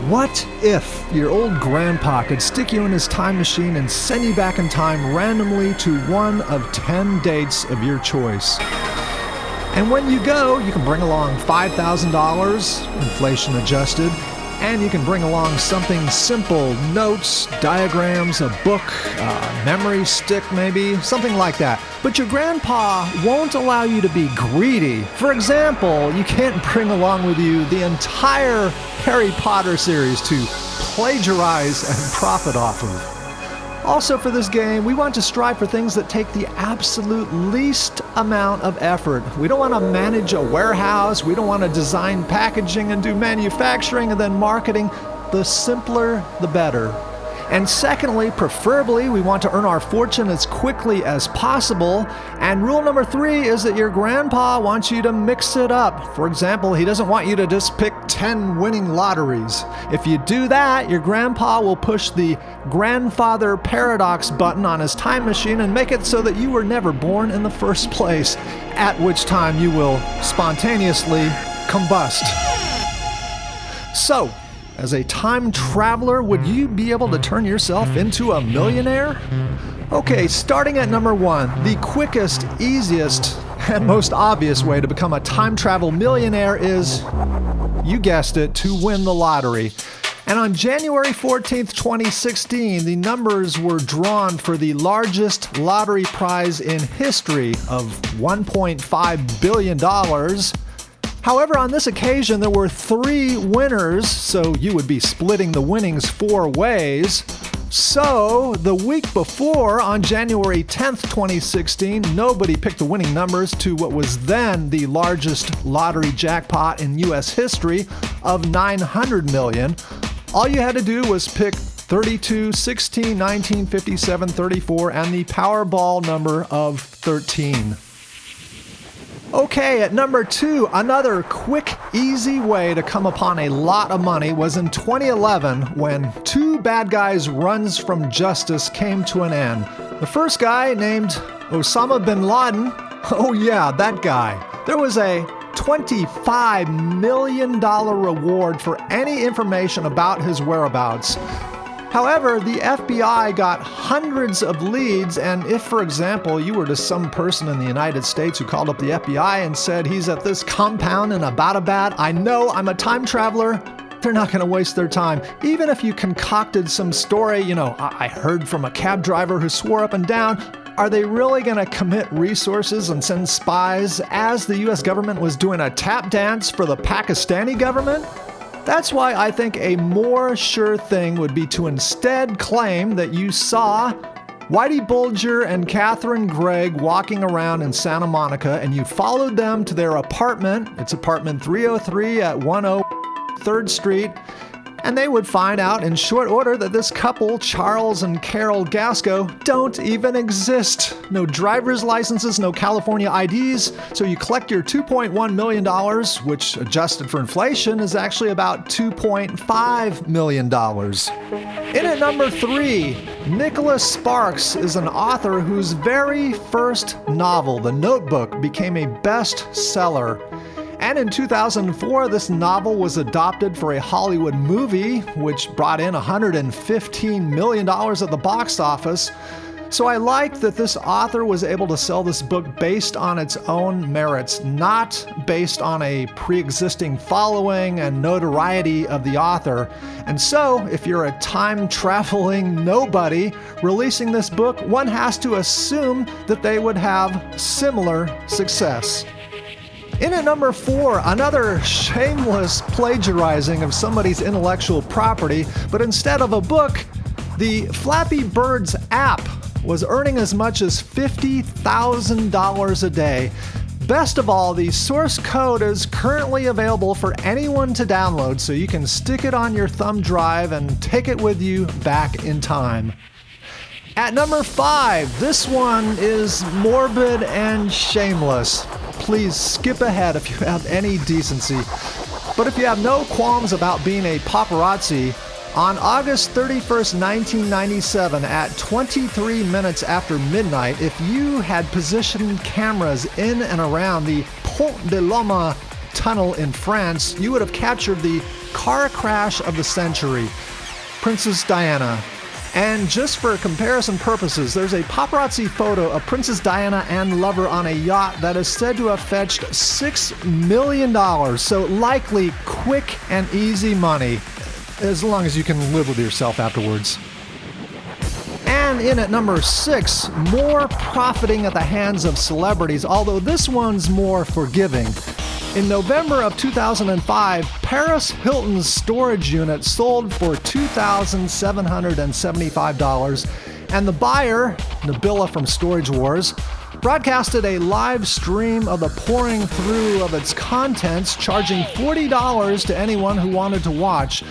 What if your old grandpa could stick you in his time machine and send you back in time randomly to one of 10 dates of your choice? And when you go, you can bring along $5,000, inflation adjusted, and you can bring along something simple, notes, diagrams, a book, a memory stick maybe, something like that. But your grandpa won't allow you to be greedy. For example, you can't bring along with you the entire Harry Potter series to plagiarize and profit off of. Also for this game, we want to strive for things that take the absolute least amount of effort. We don't want to manage a warehouse, we don't want to design packaging and do manufacturing and then marketing. The simpler, the better. And secondly, preferably, we want to earn our fortune as quickly as possible. And rule number 3 is that your grandpa wants you to mix it up. For example, he doesn't want you to just pick 10 winning lotteries. If you do that, your grandpa will push the grandfather paradox button on his time machine and make it so that you were never born in the first place, at which time you will spontaneously combust. So, as a time traveler, would you be able to turn yourself into a millionaire? Okay, starting at number 1, the quickest, easiest, and most obvious way to become a time travel millionaire is, you guessed it, to win the lottery. And on January 14th, 2016, the numbers were drawn for the largest lottery prize in history of $1.5 billion. However, on this occasion, there were 3 winners, so you would be splitting the winnings 4 ways. So, the week before, on January 10th, 2016, nobody picked the winning numbers to what was then the largest lottery jackpot in U.S. history of $900 million. All you had to do was pick 32, 16, 19, 57, 34, and the Powerball number of 13. Okay, at number 2, another quick, easy way to come upon a lot of money was in 2011 when 2 bad guys' runs from justice came to an end. The first guy, named Osama bin Laden, oh yeah, that guy. There was a $25 million reward for any information about his whereabouts. However, the FBI got hundreds of leads, and if, for example, you were to some person in the United States who called up the FBI and said he's at this compound in Abbottabad, I know I'm a time traveler, they're not going to waste their time. Even if you concocted some story, I heard from a cab driver who swore up and down, are they really going to commit resources and send spies as the U.S. government was doing a tap dance for the Pakistani government? That's why I think a more sure thing would be to instead claim that you saw Whitey Bulger and Catherine Gregg walking around in Santa Monica and you followed them to their apartment. It's apartment 303 at 103rd Street. And they would find out in short order that this couple, Charles and Carol Gasco, don't even exist. No driver's licenses, no California IDs. So you collect your $2.1 million, which adjusted for inflation is actually about $2.5 million. In at number 3, Nicholas Sparks is an author whose very first novel, The Notebook, became a bestseller. And in 2004, this novel was adopted for a Hollywood movie, which brought in $115 million at the box office. So I like that this author was able to sell this book based on its own merits, not based on a pre-existing following and notoriety of the author. And so, if you're a time-traveling nobody releasing this book, one has to assume that they would have similar success. In at number 4, another shameless plagiarizing of somebody's intellectual property, but instead of a book, the Flappy Birds app was earning as much as $50,000 a day. Best of all, the source code is currently available for anyone to download, so you can stick it on your thumb drive and take it with you back in time. At number 5, this one is morbid and shameless. Please skip ahead if you have any decency. But if you have no qualms about being a paparazzi, on August 31st, 1997, at 23 minutes after midnight, if you had positioned cameras in and around the Pont de Loma tunnel in France, you would have captured the car crash of the century, Princess Diana. And just for comparison purposes, there's a paparazzi photo of Princess Diana and lover on a yacht that is said to have fetched $6 million. So likely quick and easy money, as long as you can live with yourself afterwards. And in at number 6, more profiting at the hands of celebrities, although this one's more forgiving. In November of 2005, Paris Hilton's storage unit sold for $2,775, and the buyer, Nabila from Storage Wars, broadcasted a live stream of the pouring through of its contents, charging $40 to anyone who wanted to watch.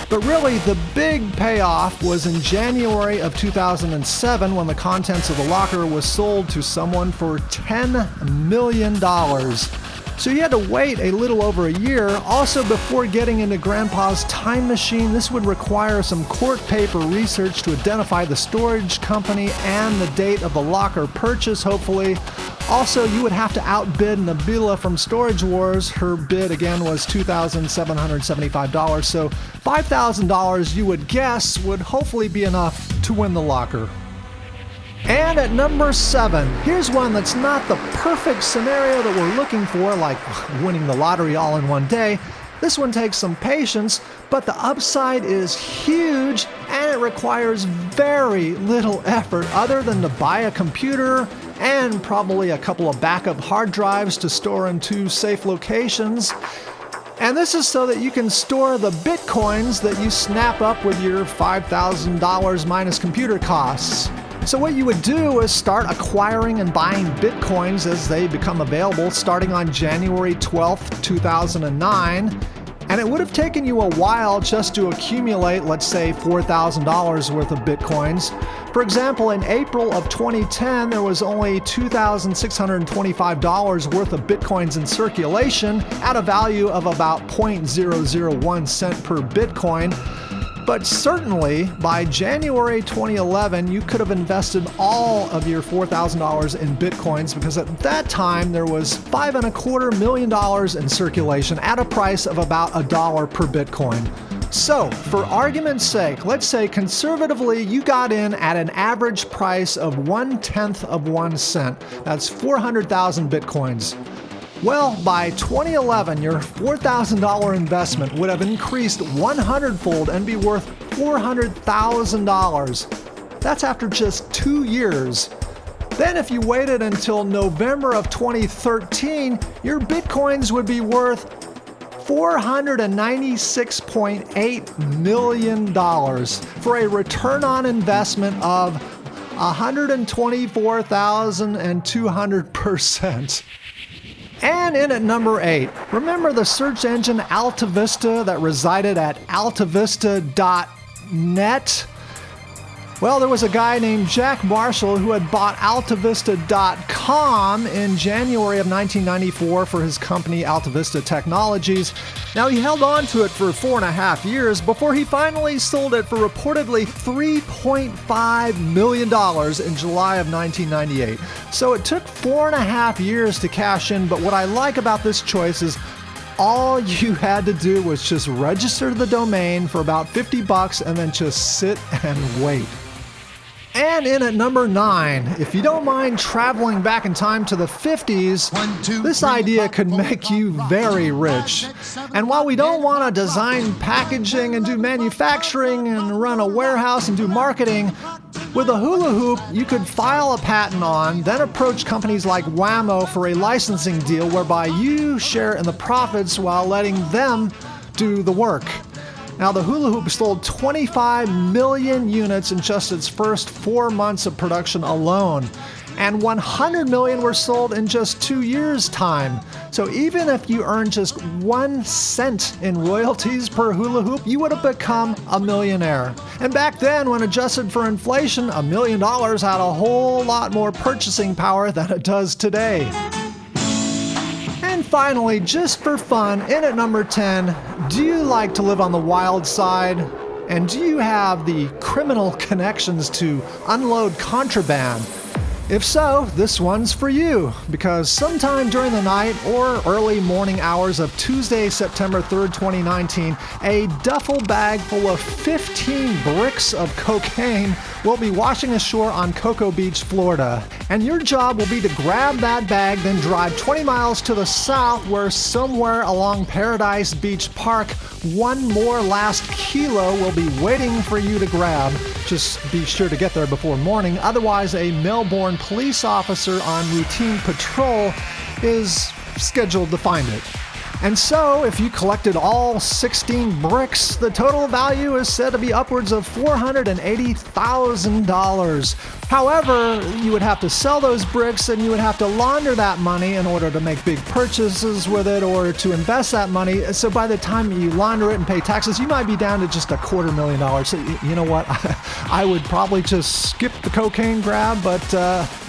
But really, the big payoff was in January of 2007 when the contents of the locker was sold to someone for $10 million. So you had to wait a little over a year. Also, before getting into Grandpa's time machine, this would require some court paper research to identify the storage company and the date of the locker purchase, hopefully. Also, you would have to outbid Nabila from Storage Wars. Her bid, again, was $2,775. So $5,000, you would guess, would hopefully be enough to win the locker. And at number 7, here's one that's not the perfect scenario that we're looking for, like winning the lottery all in one day. This one takes some patience, but the upside is huge and it requires very little effort other than to buy a computer and probably a couple of backup hard drives to store in 2 safe locations. And this is so that you can store the bitcoins that you snap up with your $5,000 minus computer costs. So what you would do is start acquiring and buying bitcoins as they become available starting on January 12th, 2009. And it would have taken you a while just to accumulate, let's say, $4,000 worth of bitcoins. For example, in April of 2010, there was only $2,625 worth of bitcoins in circulation at a value of about 0.001 cent per bitcoin. But certainly, by January 2011, you could have invested all of your $4,000 in bitcoins because at that time there was $5.25 million in circulation at a price of about $1 per bitcoin. So, for argument's sake, let's say conservatively you got in at an average price of 1/10 of 1 cent. That's 400,000 bitcoins. Well, by 2011, your $4,000 investment would have increased 100-fold and be worth $400,000. That's after just 2 years. Then if you waited until November of 2013, your bitcoins would be worth $496.8 million for a return on investment of 124,200%. And in at number 8, remember the search engine AltaVista that resided at altavista.net? Well, there was a guy named Jack Marshall who had bought altavista.com in January of 1994 for his company Altavista Technologies. Now, he held on to it for 4.5 years before he finally sold it for reportedly $3.5 million in July of 1998. So it took 4.5 years to cash in, but what I like about this choice is all you had to do was just register the domain for about $50 and then just sit and wait. And in at number 9, if you don't mind traveling back in time to the 50s, this idea could make you very rich. And while we don't want to design packaging and do manufacturing and run a warehouse and do marketing, with a hula hoop you could file a patent on, then approach companies like Whammo for a licensing deal whereby you share in the profits while letting them do the work. Now, the hula hoop sold 25 million units in just its first 4 months of production alone, and 100 million were sold in just 2 years' time. So even if you earned just 1 cent in royalties per hula hoop, you would have become a millionaire. And back then, when adjusted for inflation, $1 million had a whole lot more purchasing power than it does today. And finally, just for fun, in at number 10, do you like to live on the wild side? And do you have the criminal connections to unload contraband? If so, this one's for you, because sometime during the night or early morning hours of Tuesday, September 3rd, 2019, a duffel bag full of 15 bricks of cocaine will be washing ashore on Cocoa Beach, Florida. And your job will be to grab that bag, then drive 20 miles to the south, where somewhere along Paradise Beach Park, one more last kilo will be waiting for you to grab. Just be sure to get there before morning, otherwise a Melbourne police officer on routine patrol is scheduled to find it. And so, if you collected all 16 bricks, the total value is said to be upwards of $480,000. However, you would have to sell those bricks and you would have to launder that money in order to make big purchases with it or to invest that money. So by the time you launder it and pay taxes, you might be down to just $250,000. So you know what? I would probably just skip the cocaine grab, but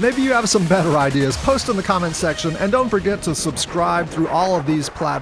maybe you have some better ideas. Post in the comment section, and don't forget to subscribe through all of these platforms.